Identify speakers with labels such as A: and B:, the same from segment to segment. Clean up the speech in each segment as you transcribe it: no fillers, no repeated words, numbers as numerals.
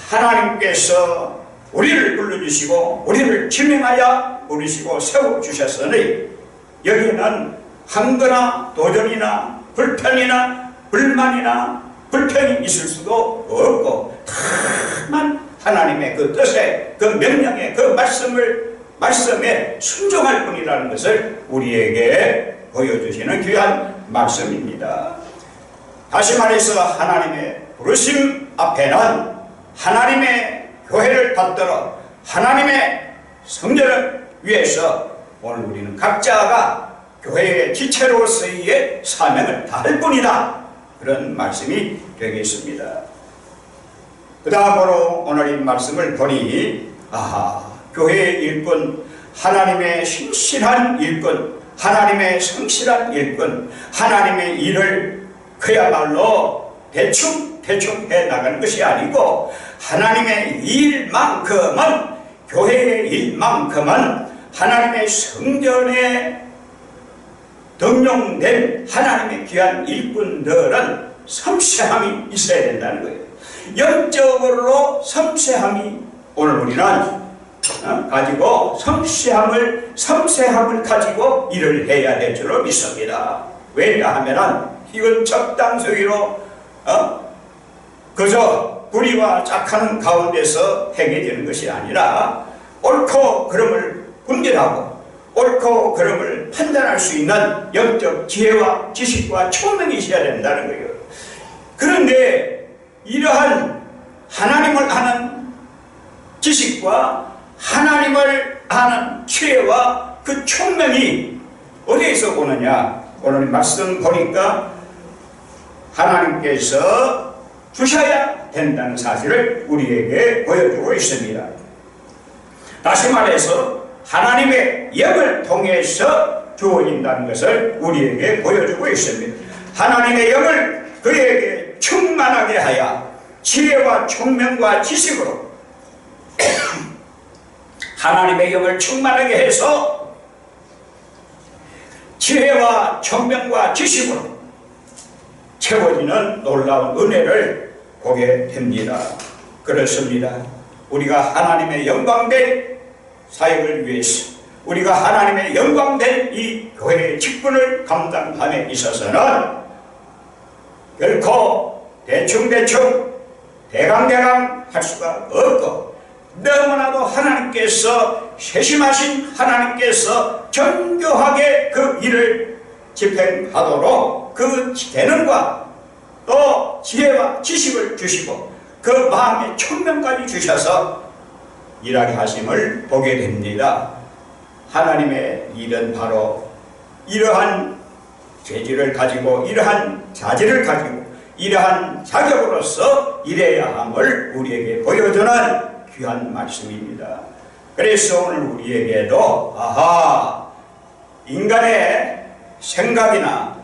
A: 하나님께서 우리를 불러주시고 우리를 지명하여 부르시고 세워주셨으니 여기에는 한거나 도전이나 불편이나 불만이나 불평이 있을 수도 없고 다만 하나님의 그 뜻에 그 명령에 그 말씀에 순종할 뿐이라는 것을 우리에게 보여주시는 귀한 말씀입니다. 다시 말해서 하나님의 부르심 앞에는 하나님의 교회를 받들어 하나님의 성전을 위해서 오늘 우리는 각자가 교회의 지체로서의 사명을 다할 뿐이다. 그런 말씀이 되겠습니다. 그 다음으로 오늘 이 말씀을 보니 교회의 일꾼, 하나님의 신실한 일꾼, 하나님의 성실한 일꾼, 하나님의 일을 그야말로 대충 해나가는 것이 아니고 하나님의 일만큼은, 교회의 일만큼은 하나님의 성전에 등용된 하나님의 귀한 일꾼들은 섬세함이 있어야 된다는 거예요. 영적으로 섬세함이 오늘 우리는 가지고 섬세함을 가지고 일을 해야 될 줄로 믿습니다. 왜냐하면 이건 적당수기로 그저 불의와 착한 가운데서 행해지는 것이 아니라 옳고 그름을 분별하고 옳고 그름을 판단할 수 있는 영적 지혜와 지식과 총명이 있어야 된다는 거예요. 그런데 이러한 하나님을 아는 지식과 하나님을 아는 지혜와 그 총명이 어디에서 오느냐? 오늘 말씀 보니까 하나님께서 주셔야 된다는 사실을 우리에게 보여주고 있습니다. 다시 말해서 하나님의 영을 통해서 주어진다는 것을 우리에게 보여주고 있습니다. 하나님의 영을 그에게 충만하게 하여 지혜와 총명과 지식으로 하나님의 영을 충만하게 해서 지혜와 총명과 지식으로 채워지는 놀라운 은혜를 보게 됩니다. 그렇습니다. 우리가 하나님의 영광된 사역을 위해서, 우리가 하나님의 영광된 이 교회의 직분을 감당함에 있어서는 결코 대충 대강대강 할 수가 없고, 너무나도 하나님께서 세심하신 하나님께서 정교하게 그 일을 집행하도록 그 재능과 또 지혜와 지식을 주시고 그 마음의 총명까지 주셔서 일하게 하심을 보게 됩니다. 하나님의 일은 바로 이러한 죄질을 가지고 이러한 자질을 가지고 이러한 자격으로서 일해야 함을 우리에게 보여주는 귀한 말씀입니다. 그래서 오늘 우리에게도 인간의 생각이나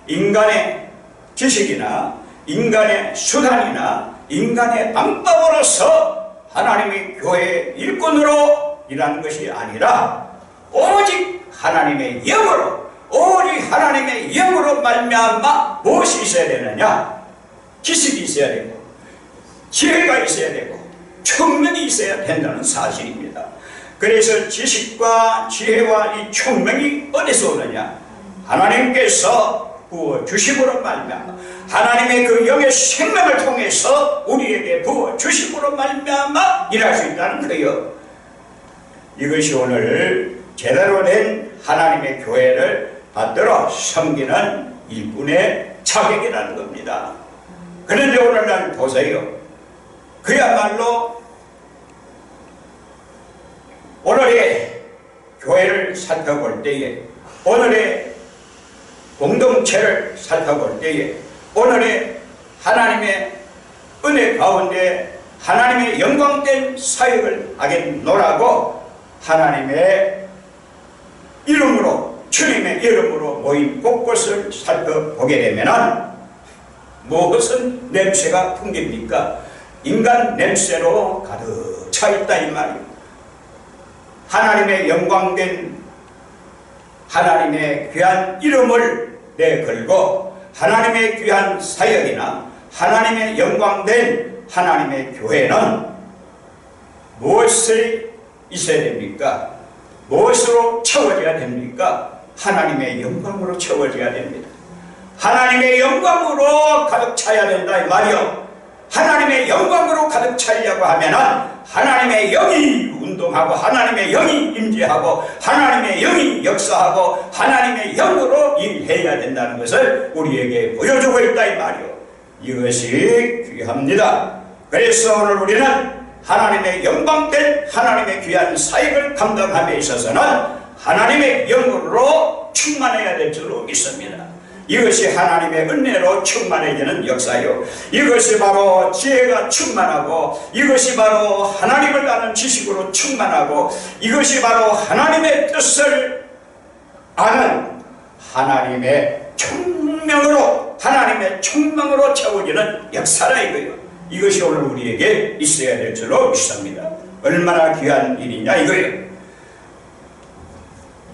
A: 인간의 지식이나 인간의 수단이나 인간의 방법으로서 하나님의 교회의 일꾼으로 일하는 것이 아니라 오직 하나님의 영으로, 오직 하나님의 영으로 말미암아 무엇이 있어야 되느냐? 지식이 있어야 되고 지혜가 있어야 되고 총명이 있어야 된다는 사실입니다. 그래서 지식과 지혜와 이 총명이 어디서 오느냐? 하나님께서 부어주심으로 말미암아, 하나님의 그 영의 생명을 통해서 우리에게 부어주심으로 말미암아 일할 수 있다는 거예요. 이것이 오늘 제대로 된 하나님의 교회를 받들어 섬기는 일꾼의 자격이라는 겁니다. 그런데 오늘날 보세요. 그야말로 오늘의 교회를 살펴볼 때에, 오늘의 공동체를 살펴볼 때에, 오늘의 하나님의 은혜 가운데 하나님의 영광된 사역을 하겠노라고 하나님의 이름으로, 주님의 이름으로 모인 곳곳을 살펴보게 되면 무엇은 냄새가 풍깁니까? 인간 냄새로 가득 차 있다 이 말이에요. 하나님의 영광된 하나님의 귀한 이름을 내걸고 하나님의 귀한 사역이나 하나님의 영광된 하나님의 교회는 무엇이 있어야 됩니까? 무엇으로 채워져야 됩니까? 하나님의 영광으로 채워져야 됩니다. 하나님의 영광으로 가득 차야 된다 이 말이요. 하나님의 영광으로 가득 차려고 하면은 하나님의 영이 운동하고 하나님의 영이 임재하고 하나님의 영이 역사하고 하나님의 영으로 일해야 된다는 것을 우리에게 보여주고 있다 이 말이요. 이것이 귀합니다. 그래서 오늘 우리는 하나님의 영광된 하나님의 귀한 사역을 감당함에 있어서는 하나님의 영으로 충만해야 될 줄로 믿습니다. 이것이 하나님의 은혜로 충만해지는 역사요. 이것이 바로 지혜가 충만하고 이것이 바로 하나님을 아는 지식으로 충만하고 이것이 바로 하나님의 뜻을 아는 하나님의 총명으로 채워지는 역사라 이거요. 이것이 오늘 우리에게 있어야 될 줄로 믿습니다. 얼마나 귀한 일이냐 이거예요.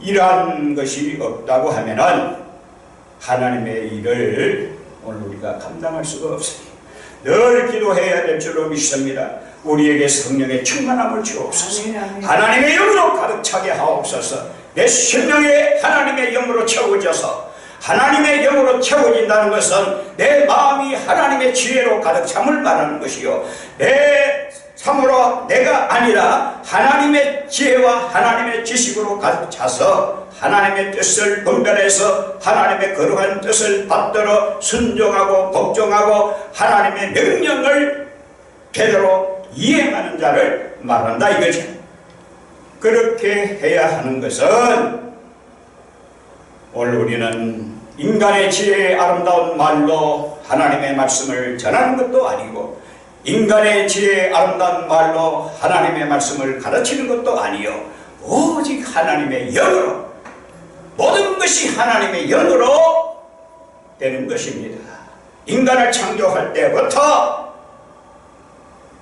A: 이러한 것이 없다고 하면은 하나님의 일을 오늘 우리가 감당할 수가 없으니 늘 기도해야 될 줄로 믿습니다. 우리에게 성령의 충만함을 주옵소서. 하나님의 영으로 가득 차게 하옵소서. 내 심령에 하나님의 영으로 채워져서 하나님의 영으로 채워진다는 것은 내 마음이 하나님의 지혜로 가득 참을 말하는 것이요. 참으로 내가 아니라 하나님의 지혜와 하나님의 지식으로 가득 차서 하나님의 뜻을 분별해서 하나님의 거룩한 뜻을 받들어 순종하고 복종하고 하나님의 명령을 제대로 이행하는 자를 말한다 이거죠. 그렇게 해야 하는 것은 오늘 우리는 인간의 지혜의 아름다운 말로 하나님의 말씀을 전하는 것도 아니고 인간의 지혜의 아름다운 말로 하나님의 말씀을 가르치는 것도 아니요. 오직 하나님의 영으로 모든 것이 하나님의 영으로 되는 것입니다. 인간을 창조할 때부터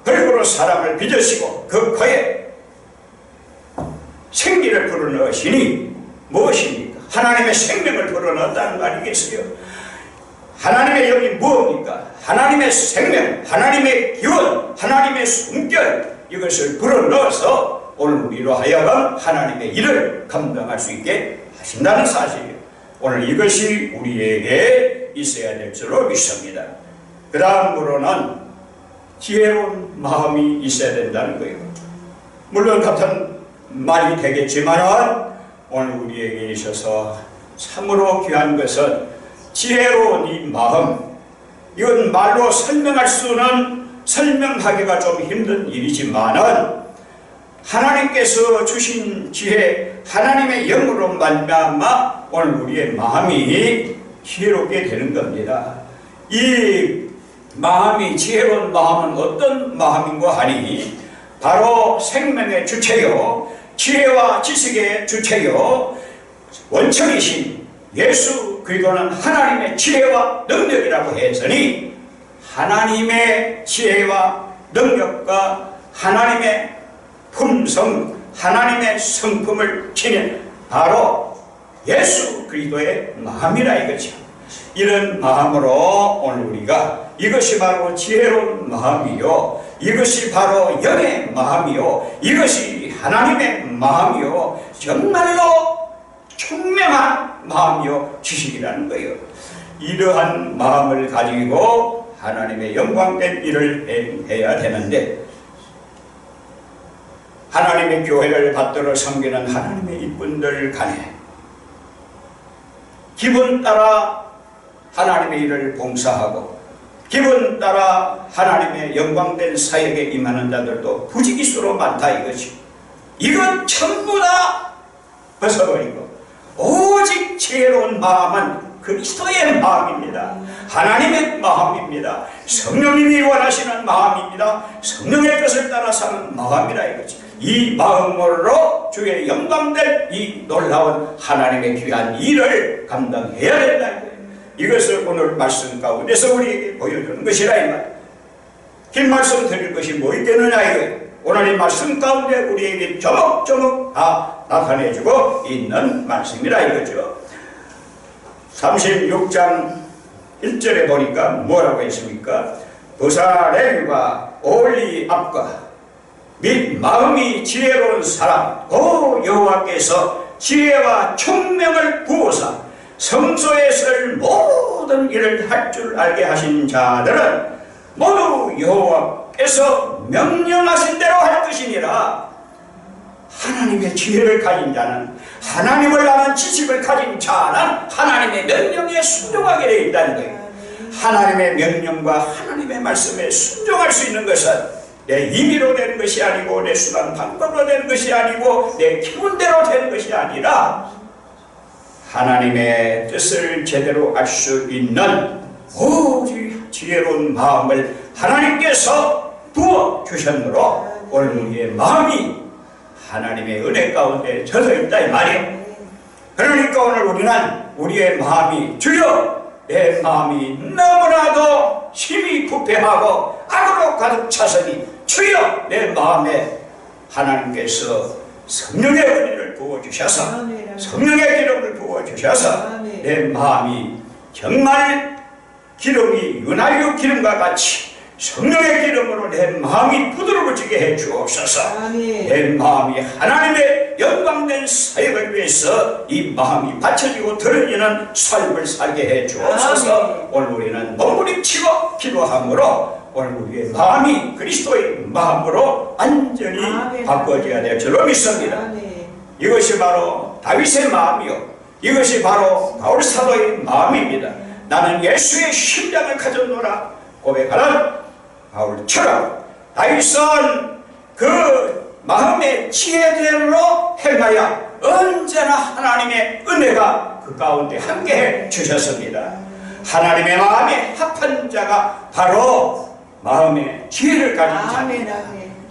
A: 흙으로 사람을 빚으시고 그 코에 생기를 불어넣으시니 무엇입니까? 하나님의 생명을 불어넣었다는 말이겠어요. 하나님의 영이 무엇입니까? 하나님의 생명, 하나님의 기원, 하나님의 숨결 이것을 불어넣어서 오늘 우리로 하여금 하나님의 일을 감당할 수 있게 하신다는 사실이에요. 오늘 이것이 우리에게 있어야 될 줄로 믿습니다. 그 다음으로는 지혜로운 마음이 있어야 된다는 거예요. 물론 같은 말이 되겠지만 오늘 우리에게 있어서 참으로 귀한 것은 지혜로운 이 마음, 이건 말로 설명하기가 좀 힘든 일이지만은 하나님께서 주신 지혜, 하나님의 영으로 말미암아 오늘 우리의 마음이 지혜롭게 되는 겁니다. 이 마음이 지혜로운 마음은 어떤 마음인가 하니 바로 생명의 주체요, 지혜와 지식의 주체요, 원천이신 예수 그리스도는 하나님의 지혜와 능력이라고 했으니 하나님의 지혜와 능력과 하나님의 품성, 하나님의 성품을 지닌 바로 예수 그리스도의 마음이라 이거죠. 이런 마음으로 오늘 우리가 이것이 바로 지혜로운 마음이요, 이것이 바로 영의 마음이요, 이것이 하나님의 마음이요, 정말로 총명한 마음이요 지식이라는 거예요. 이러한 마음을 가지고 하나님의 영광된 일을 해야 되는데 하나님의 교회를 받들어 섬기는 하나님의 이쁜들 간에 기분 따라 하나님의 일을 봉사하고 기분 따라 하나님의 영광된 사역에 임하는 자들도 부지기수로 많다 이거지. 이건 전부 다 벗어버리고 오직 지혜로운 마음은 그리스도의 마음입니다. 하나님의 마음입니다. 성령님이 원하시는 마음입니다. 성령의 뜻을 따라 사는 마음이라 이거지. 이 마음으로 주의 영광된 이 놀라운 하나님의 귀한 일을 감당해야 된다 이거예요. 이것을 오늘 말씀 가운데서 우리에게 보여주는 것이라 이 말. 긴 말씀 드릴 것이 뭐 있겠느냐 이거예요. 오늘 이 말씀 가운데 우리에게 조목조목 다 나타내주고 있는 말씀이라 이거죠. 36장 1절에 보니까 뭐라고 했습니까? 부사 레위가 올리 앞과 및 마음이 지혜로운 사람 오 여호와께서 지혜와 총명을 부어사 성소에 쓸 모든 일을 할 줄 알게 하신 자들은 모두 여호와께서 명령하신 대로 할 것이니라. 하나님의 지혜를 가진 자는, 하나님을 아는 지식을 가진 자는 하나님의 명령에 순종하게 되어 있다는 거예요. 하나님의 명령과 하나님의 말씀에 순종할 수 있는 것은 내 임의로 되는 것이 아니고 내 수단 방법으로 되는 것이 아니고 내 기분대로 되는 것이 아니라 하나님의 뜻을 제대로 알 수 있는 오직 지혜로운 마음을 하나님께서 부어주셨므로 오늘 우리의 마음이 하나님의 은혜 가운데 젖어 있다 이 말이에요. 그러니까 오늘 우리는 우리의 마음이 주여 내 마음이 너무나도 힘이 부패하고 악으로 가득 차서니 주여 내 마음에 하나님께서 성령의 은혜를 부어주셔서 성령의 기름을 부어주셔서 내 마음이 정말 기름이 윤활유 기름과 같이 성령의 기름으로 내 마음이 부드러워지게 해 주옵소서. 내 마음이 하나님의 영광된 사역을 위해서 이 마음이 받쳐지고 드러지는 삶을 살게 해 주옵소서. 오늘 우리는 몸부림치고 기도함으로 오늘 우리의 마음이 그리스도의 마음으로 완전히 바꿔져야 될 줄로 믿습니다. 이것이 바로 다윗의 마음이요, 이것이 바로 바울 사도의 마음입니다. 나는 예수의 심장을 가졌노라 고백하는 바울처럼 다윗은 그 마음의 지혜대로 행하여 언제나 하나님의 은혜가 그 가운데 함께해 주셨습니다. 하나님의 마음에 합한 자가 바로 마음의 지혜를 가진 자입니다.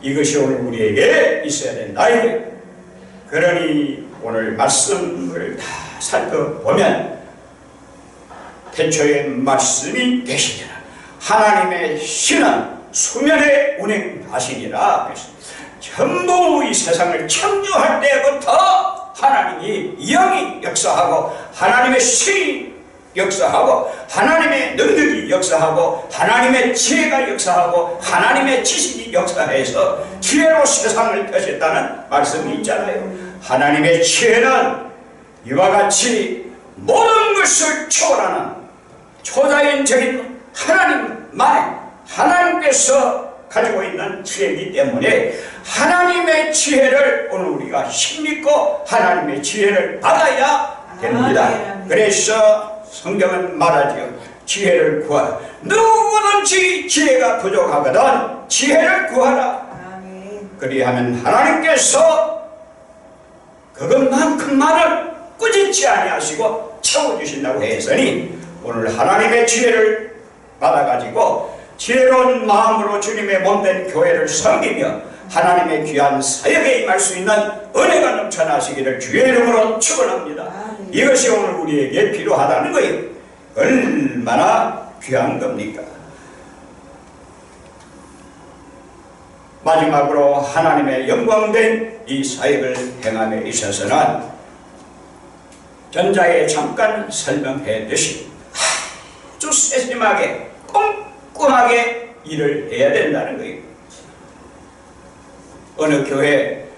A: 이것이 오늘 우리에게 있어야 된다. 그러니 오늘 말씀을 다 살펴보면 태초에 말씀이 계시니라 하나님의 신은 수면에 운행하시니라. 전부 이 세상을 창조할 때부터 하나님이 영이 역사하고 하나님의 신이 역사하고 하나님의 능력이 역사하고 하나님의 지혜가 역사하고 하나님의 지식이 역사해서 지혜로 세상을 펴셨다는 말씀이 있잖아요. 하나님의 지혜는 이와 같이 모든 것을 초월하는 초자연적인 하나님만의 하나님께서 가지고 있는 지혜이기 때문에 하나님의 지혜를 오늘 우리가 힘입고 하나님의 지혜를 받아야 됩니다. 그래서 성경은 말하지요. 지혜를 구하라. 누구든지 지혜가 부족하거든 지혜를 구하라. 그리하면 하나님께서 그것만큼만을 꾸짖지 아니하시고 채워주신다고 했으니 오늘 하나님의 지혜를 받아가지고 지혜로운 마음으로 주님의 몸된 교회를 섬기며 하나님의 귀한 사역에 임할 수 있는 은혜가 넘쳐나시기를 주의 이름으로 축원합니다. 이것이 오늘 우리에게 필요하다는 거예요. 얼마나 귀한 겁니까? 마지막으로 하나님의 영광된 이 사역을 행함에 있어서는 전자에 잠깐 설명했듯이 아주 세심하게 꼼꼼하게 일을 해야 된다는 거예요. 어느 교회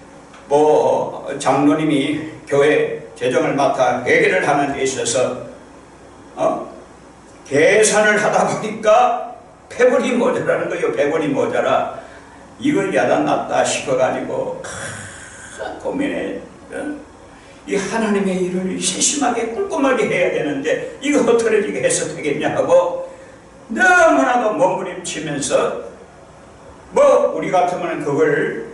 A: 장로님이 교회 재정을 맡아 회계를 하는 데 있어서 계산을 하다 보니까 100원이 모자라는 거예요. 100원이 모자라. 이걸 야단났다 싶어가지고 고민해. 이 하나님의 일을 세심하게 꼼꼼하게 해야 되는데 이거 어떻게 해서 되겠냐 하고 너무나도 몸부림치면서 우리 같으면 그걸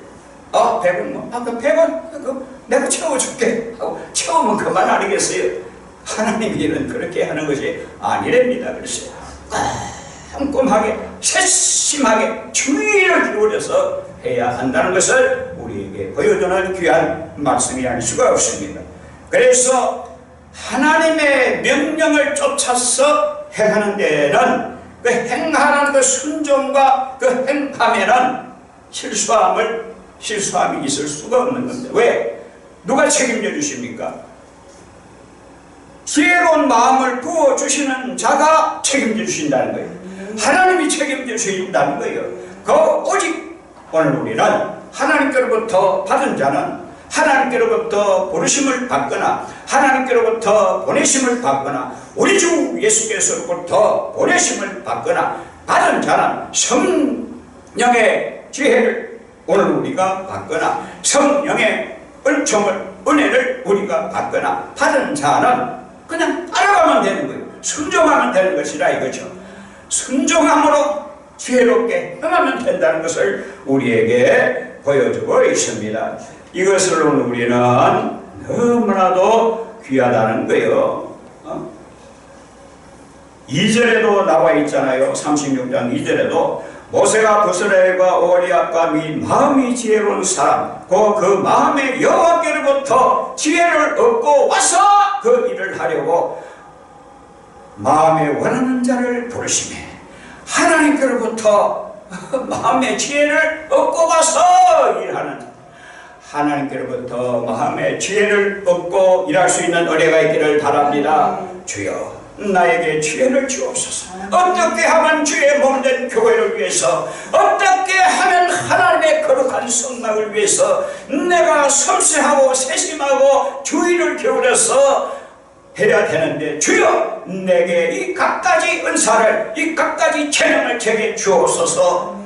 A: 100원 그 100원 내가 채워줄게 하고 채우면 그만 아니겠어요? 하나님 일은 그렇게 하는 것이 아니랍니다. 그래서 꼼꼼하게 세심하게 주의를 기울여서 해야 한다는 것을 우리에게 보여주는 귀한 말씀이 아닐 수가 없습니다. 그래서 하나님의 명령을 쫓아서 행하는 데에는 그 행하는 그 순종과 그 행함에는 실수함이 있을 수가 없는 겁니다. 왜? 누가 책임져 주십니까? 지혜로운 마음을 부어주시는 자가 책임져 주신다는 거예요. 하나님이 책임져 주신다는 거예요. 오직 오늘 우리는 하나님께로부터 받은 자는 하나님께로부터 부르심을 받거나 하나님께로부터 보내심을 받거나 우리 주 예수께서로부터 보내심을 받거나 받은 자는 성령의 지혜를 오늘 우리가 받거나 성령의 은혜를 우리가 받거나 받은 자는 그냥 따라가면 되는 거예요. 순종하면 되는 것이라 이거죠. 순종함으로 지혜롭게 행하면 된다는 것을 우리에게 보여주고 있습니다. 이것을 오늘 우리는 너무나도 귀하다는 거예요. 2절에도 나와 있잖아요. 36장 2절에도 모세가 부스레엘과 오리압과 및 마음이 지혜로운 사람 그 마음의 여호와께로부터 지혜를 얻고 와서 그 일을 하려고 마음에 원하는 자를 부르시매 하나님께로부터 마음의 지혜를 얻고 와서 일하는 하나님께로부터 마음의 지혜를 얻고 일할 수 있는 은혜가 있기를 바랍니다. 주여 나에게 지혜를 주옵소서. 어떻게 하면 주의 몸된 교회를 위해서 어떻게 하면 하나님의 거룩한 성막을 위해서 내가 섬세하고 세심하고 주의를 기울여서 해야 되는데 주여 내게 이 갖가지 은사를 이 갖가지 재능을 제게 주옵소서.